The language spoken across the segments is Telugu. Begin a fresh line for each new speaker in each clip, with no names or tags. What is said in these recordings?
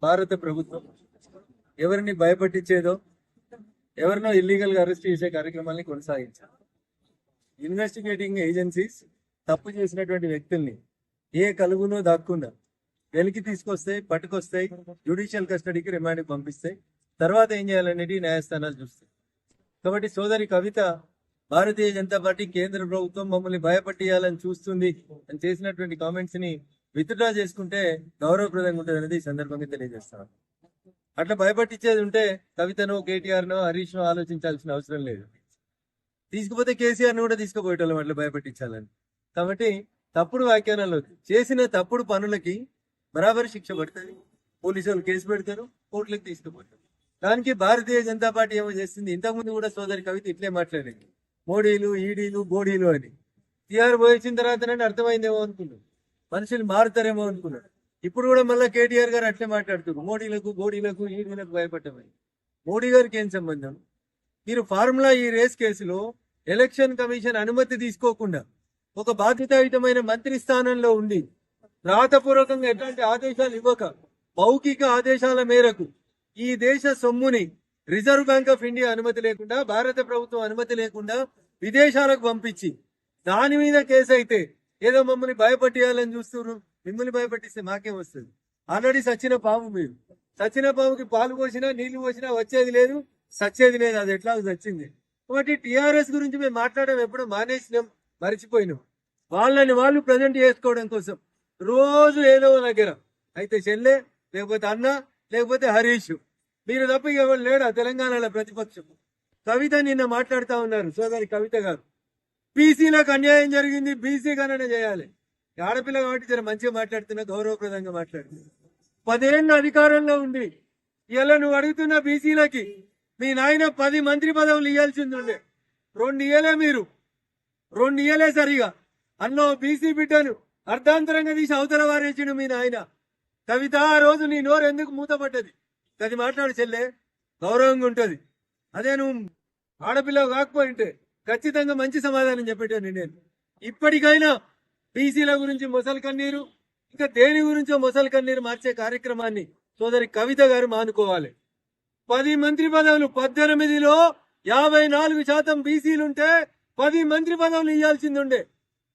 భారత ప్రభుత్వం ఎవరిని భయపట్టించేదో ఎవరినో ఇల్లీగల్ గా అరెస్ట్ చేసే కార్యక్రమాన్ని కొనసాగించారు. ఇన్వెస్టిగేటింగ్ ఏజెన్సీస్ తప్పు చేసినటువంటి వ్యక్తుల్ని ఏ కలుగునో దాక్కుండా వెలికి తీసుకొస్తాయి, పట్టుకొస్తాయి, జ్యుడిషియల్ కస్టడీకి రిమాండ్కి పంపిస్తాయి. తర్వాత ఏం చేయాలనేది న్యాయస్థానాలు చూస్తాయి. కాబట్టి సోదరి కవిత భారతీయ జనతా పార్టీ కేంద్ర ప్రభుత్వం మమ్మల్ని భయపట్టియాలని చూస్తుంది అని చేసినటువంటి కామెంట్స్ ని విత్డ్రా చేసుకుంటే గౌరవప్రదంగా ఉంటుంది అనేది ఈ సందర్భంగా తెలియజేస్తాను. అట్లా భయపట్టించేది ఉంటే కవితనో, కేటీఆర్నో, హరీష్ నో ఆలోచించాల్సిన అవసరం లేదు. తీసుకుపోతే కేసీఆర్ను కూడా తీసుకుపోయేటోళ్ళం అట్లా భయపట్టించాలని. కాబట్టి తప్పుడు వ్యాఖ్యానాలు చేసిన తప్పుడు పనులకి బరాబరి శిక్ష పడుతుంది. పోలీసు వాళ్ళు కేసు పెడతారు, కోర్టులకు తీసుకుపోతారు. దానికి భారతీయ జనతా పార్టీ ఏమో చేస్తుంది. ఇంతకుముందు కూడా సోదరి కవిత ఇట్లే మాట్లాడేది, మోడీలు, ఈడీలు, బోడీలు అని. టీఆర్ పోయించిన తర్వాత అర్థమైందేమో అనుకున్నాడు, మనుషులు మారుతారేమో అనుకున్నాడు. ఇప్పుడు కూడా మళ్ళీ కేటీఆర్ గారు అట్లే మాట్లాడుతున్నారు, మోడీలకు, బోడీలకు, ఈడీలకు భయపడమని. మోడీ గారికి ఏం సంబంధం? మీరు ఫార్ములా ఈ రేస్ కేసులో ఎలక్షన్ కమిషన్ అనుమతి తీసుకోకుండా ఒక బాధ్యతాయుతమైన మంత్రి స్థానంలో ఉండి రాతపూర్వకంగా ఎట్లాంటి ఆదేశాలు ఇవ్వక మౌఖిక ఆదేశాల మేరకు ఈ దేశ సొమ్ముని రిజర్వ్ బ్యాంక్ ఆఫ్ ఇండియా అనుమతి లేకుండా, భారత ప్రభుత్వం అనుమతి లేకుండా విదేశాలకు పంపించి దాని మీద కేసు అయితే ఏదో మమ్మల్ని భయపట్టియాలని చూస్తున్నారు. మిమ్మల్ని భయపట్టిస్తే మాకేం వస్తుంది? ఆల్రెడీ సచ్చిన పాము. మీరు సచ్చిన పాముకి పాలు పోసినా నీళ్లు పోసినా వచ్చేది లేదు, సచ్చేది లేదు. అది ఎట్లా చచ్చింది. కాబట్టి టీఆర్ఎస్ గురించి మేము మాట్లాడడం ఎప్పుడో మానేసినాం, మర్చిపోయినాం. వాళ్ళని వాళ్ళు ప్రజెంట్ చేసుకోవడం కోసం రోజు ఏదో దగ్గర అయితే చెల్లె, లేకపోతే అన్న, లేకపోతే హరీష్, మీరు తప్ప ఎవరు లేడా తెలంగాణలో ప్రతిపక్షం? కవిత నిన్న మాట్లాడుతూ ఉన్నారు, సోదరి కవిత గారు, బీసీలకు అన్యాయం జరిగింది, బీసీ గణన చేయాలి. ఆడపిల్ల కాబట్టి జర మంచిగా మాట్లాడుతున్నా, గౌరవప్రదంగా మాట్లాడుతున్నా. 10 ఏళ్ళ అధికారంలో ఉండి ఇలా నువ్వు అడుగుతున్న బీసీలకి మీ నాయన 10 మంత్రి పదవులు ఇవ్వాల్సింది ఉండే. 2 ఇయ్యలే, మీరు 2 ఇయ్యలే సరిగా. అన్నో బీసీ బిడ్డను అర్ధాంతరంగా తీసి అవతల వారేసిండు మీ నాయన. కవిత, ఆ రోజు నీ నోరు ఎందుకు మూతపడ్డది? అది మాట్లాడు చెల్లె, గౌరవంగా ఉంటది. అదే నువ్వు ఆడపిల్ల కాకపోయింటే ఖచ్చితంగా మంచి సమాధానం చెప్పేటాను నేను. ఇప్పటికైనా బీసీల గురించి మొసలు కన్నీరు, ఇంకా దేని గురించో మొసలు కన్నీరు మార్చే కార్యక్రమాన్ని సోదరి కవిత గారు మానుకోవాలి. 10 మంత్రి పదవులు, 18లో 54% బీసీలుంటే 10 మంత్రి పదవులు ఇవ్వాల్సింది ఉండే.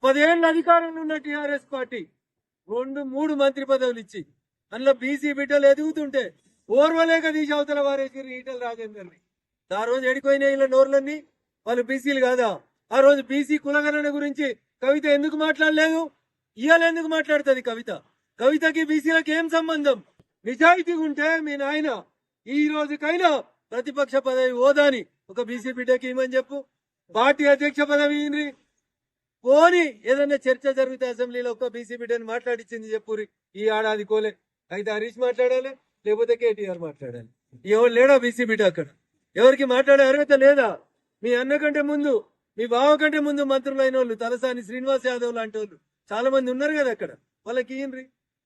10 ఏళ్ళ అధికారంలో ఉన్న టీఆర్ఎస్ పార్టీ 2-3 మంత్రి పదవులు ఇచ్చి అందులో బీసీ బిడ్డలు ఎదుగుతుంటే ఓర్వలేక తీసి అవతల వారేసారు ఈటల రాజేందర్ని. ఆ రోజు ఎడిపోయిన ఇలా నోర్లన్నీ వాళ్ళు బీసీలు కాదా? ఆ రోజు బీసీ కులగణన గురించి కవిత ఎందుకు మాట్లాడలేదు? ఇవాళ ఎందుకు మాట్లాడుతుంది కవిత? కవితకి బీసీలకు ఏం సంబంధం? నిజాయితీగా ఉంటే మీ నాయన ఈ రోజుకైనా ప్రతిపక్ష పదవి హోదాని ఒక బీసీ బిడ్డకి ఇవ్వమని చెప్పు. పార్టీ అధ్యక్ష పదవి పోని ఏదన్నా చర్చ జరిగితే అసెంబ్లీలో ఒక బీసీ బిడ్డని మాట్లాడించింది చెప్పురి. ఈ ఏడాది కోలే అయితే హరీష్ మాట్లాడాలి, లేకపోతే కేటీఆర్ మాట్లాడాలి. ఎవరు లేడా బీసీ బిడ్డ అక్కడ? ఎవరికి మాట్లాడే అర్హత లేదా? మీ అన్న కంటే ముందు, మీ బావ కంటే ముందు మంత్రులు అయిన వాళ్ళు, తలసాని శ్రీనివాస్ యాదవ్ లాంటి వాళ్ళు చాలా మంది ఉన్నారు కదా అక్కడ. వాళ్ళకి ఇయ్యండ్రి,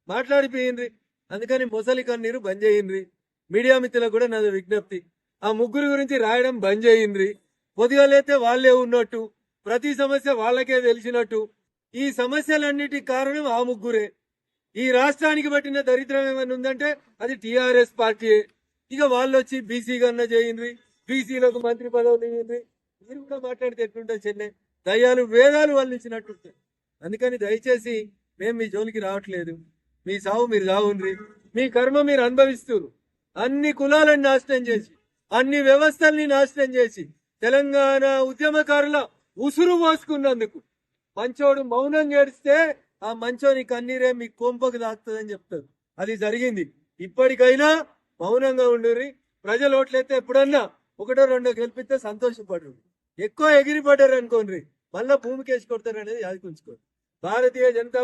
మాట్లాడిపోయిండ్రి. అందుకని మొసలి కన్నీరు బంద్ చేయండ్రి. మీడియా మిత్రులకు కూడా నాది విజ్ఞప్తి, ఆ ముగ్గురు గురించి రాయడం బంద్ చేయండ్రి. పొద్దుగాలైతే వాళ్ళే ఉన్నట్టు, ప్రతి సమస్య వాళ్ళకే తెలిసినట్టు. ఈ సమస్యలన్నిటికి కారణం ఆ ముగ్గురే. ఈ రాష్ట్రానికి పట్టిన దరిద్రం ఏమైనా ఉందంటే అది టీఆర్ఎస్ పార్టీయే. ఇక వాళ్ళు వచ్చి బీసీ గన్న చేయండ్రి, బీసీలకు మంత్రి పదవులు ఇవ్వండి. మీరు కూడా మాట్లాడితే ఎట్లుంటుంది చెన్నై? దయ్యాలు వేదాలు వాళ్ళు ఇచ్చినట్టుంటాయి. అందుకని దయచేసి మేము మీ జోలికి రావట్లేదు. మీ సావు మీరు సావుండ్రి, మీ కర్మ మీరు అనుభవిస్తున్నారు. అన్ని కులాలను నాశనం చేసి, అన్ని వ్యవస్థల్ని నాశనం చేసి, తెలంగాణ ఉద్యమకారుల ఉసురు పోసుకున్నందుకు మంచోడు మౌనం ఏడిస్తే ఆ మంచోని కన్నీరే మీ కొంపకు దాక్తుందని చెప్తారు. అది జరిగింది. ఇప్పటికైనా మౌనంగా ఉండుర్రి. ప్రజలు ఓట్లయితే ఎప్పుడన్నా 1-2 గెలిపిస్తే సంతోషపడరు. ఎక్కువ ఎగిరిపడ్డారు అనుకోండి, మళ్ళా భూమికేసి కొడతారు అనేది యాదికుంచుకోండి. భారతీయ జనతా